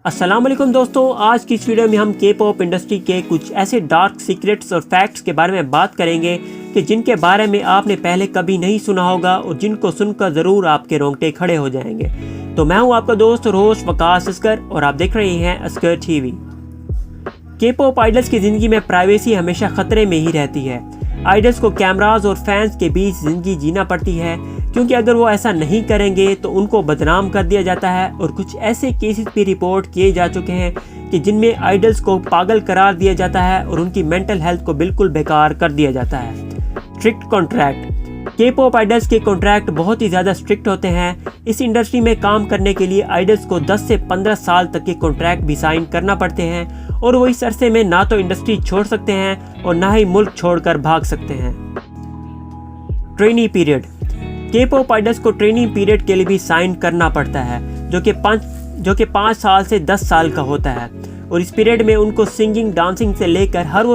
अस्सलाम वालेकुम दोस्तों, आज की इस वीडियो में हम के पॉप इंडस्ट्री के कुछ ऐसे डार्क सीक्रेट्स और फैक्ट्स के बारे में बात करेंगे कि जिनके बारे में आपने पहले कभी नहीं सुना होगा और जिनको सुनकर ज़रूर आपके रोंगटे खड़े हो जाएंगे। तो मैं हूं आपका दोस्त और होस्ट वकास असगर और आप देख रहे हैं असगर टीवी। के पॉप आइडल्स की ज़िंदगी में प्राइवेसी हमेशा ख़तरे में ही रहती है। आइडल्स को कैमराज और फैंस के बीच ज़िंदगी जीना पड़ती है, क्योंकि अगर वो ऐसा नहीं करेंगे तो उनको बदनाम कर दिया जाता है। और कुछ ऐसे केसेस भी रिपोर्ट किए जा चुके हैं कि जिनमें आइडल्स को पागल करार दिया जाता है और उनकी मेंटल हेल्थ को बिल्कुल बेकार कर दिया जाता है। Strict contract. के पॉप आइडल्स के कॉन्ट्रैक्ट बहुत ही ज़्यादा स्ट्रिक्ट होते हैं। इस इंडस्ट्री में काम करने के लिए आइडल्स को 10 से 15 साल तक के कॉन्ट्रैक्ट भी साइन करना पड़ते हैं और वो इस अरसे में ना तो इंडस्ट्री छोड़ सकते हैं और ना ही मुल्क छोड़कर भाग सकते हैं। Trainee period. के पॉप आइडल्स को ट्रेनिंग पीरियड के लिए भी साइन करना पड़ता है, जो कि 5 साल से 10 साल का होता है। और इस पीरियड में उनको सिंगिंग, डांसिंग से लेकर हर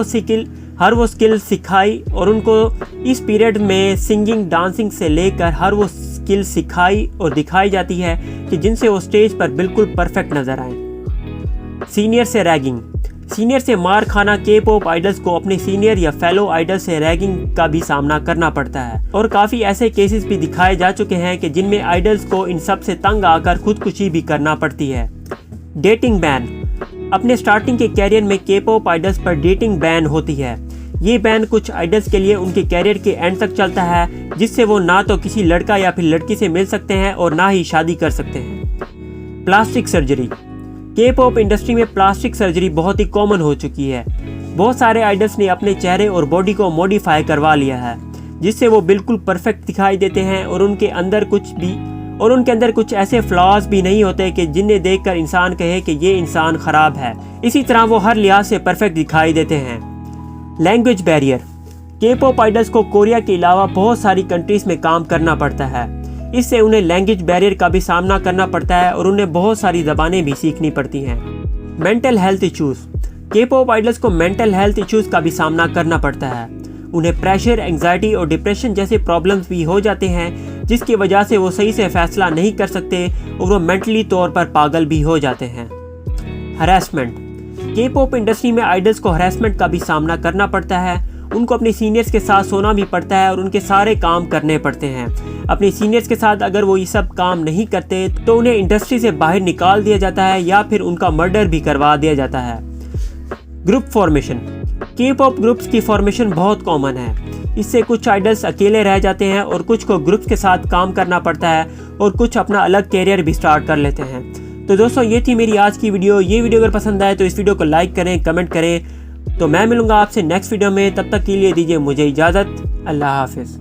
वो स्किल सिखाई और उनको इस पीरियड में सिंगिंग, डांसिंग से लेकर हर वो स्किल सिखाई और दिखाई जाती है कि जिनसे वो स्टेज पर बिल्कुल परफेक्ट नजर आए। सीनियर से रैगिंग। सीनियर से मार खाना के पॉप आइडल्स को अपने सीनियर या फेलो आइडल से रैगिंग का भी सामना करना पड़ता है और काफ़ी ऐसे केसेस भी दिखाए जा चुके हैं कि जिनमें आइडल्स को इन सब से तंग आकर खुदकुशी भी करना पड़ती है। Dating ban. अपने स्टार्टिंग के कैरियर में के पॉप आइडल्स पर डेटिंग बैन होती है। ये बैन कुछ आइडल्स के लिए उनके कैरियर के एंड तक चलता है, जिससे वो ना तो किसी लड़का या फिर लड़की से मिल सकते हैं और ना ही शादी कर सकते हैं। Plastic surgery. के पॉप इंडस्ट्री में प्लास्टिक सर्जरी बहुत ही कॉमन हो चुकी है। बहुत सारे आइडल्स ने अपने चेहरे और बॉडी को मॉडिफाई करवा लिया है, जिससे वो बिल्कुल परफेक्ट दिखाई देते हैं और उनके अंदर कुछ ऐसे फ्लॉज भी नहीं होते कि जिन्हें देखकर इंसान कहे कि ये इंसान खराब है। इसी तरह वो हर लिहाज से परफेक्ट दिखाई देते हैं। Language barrier. के पॉप आइडल्स को कोरिया के अलावा बहुत सारी कंट्रीज में काम करना पड़ता है। इससे उन्हें लैंग्वेज बैरियर का भी सामना करना पड़ता है और उन्हें बहुत सारी ज़बानें भी सीखनी पड़ती हैं। Mental health issues. के पॉप आइडल्स को मेंटल हेल्थ इश्यूज़ का भी सामना करना पड़ता है। उन्हें प्रेशर, एंग्जाइटी और डिप्रेशन जैसे प्रॉब्लम्स भी हो जाते हैं, जिसकी वजह से वो सही से फैसला नहीं कर सकते और वो मेंटली तौर पर पागल भी हो जाते हैं। हरासमेंट। के पॉप इंडस्ट्री में आइडल्स को हरासमेंट का भी सामना करना पड़ता है। उनको अपने सीनियर्स के साथ सोना भी पड़ता है और उनके सारे काम करने पड़ते हैं। अपने सीनियर्स के साथ अगर वो ये सब काम नहीं करते तो उन्हें इंडस्ट्री से बाहर निकाल दिया जाता है या फिर उनका मर्डर भी करवा दिया जाता है। Group formation. के पॉप ग्रुप्स की फॉर्मेशन बहुत कॉमन है। इससे कुछ आइडल्स अकेले रह जाते हैं और कुछ को ग्रुप्स के साथ काम करना पड़ता है और कुछ अपना अलग कैरियर भी स्टार्ट कर लेते हैं। तो दोस्तों, ये थी मेरी आज की वीडियो। ये वीडियो अगर पसंद आए तो इस वीडियो को लाइक करें, कमेंट करें। तो मैं मिलूंगा आपसे नेक्स्ट वीडियो में। तब तक के लिए दीजिए मुझे इजाज़त। अल्लाह हाफिज़।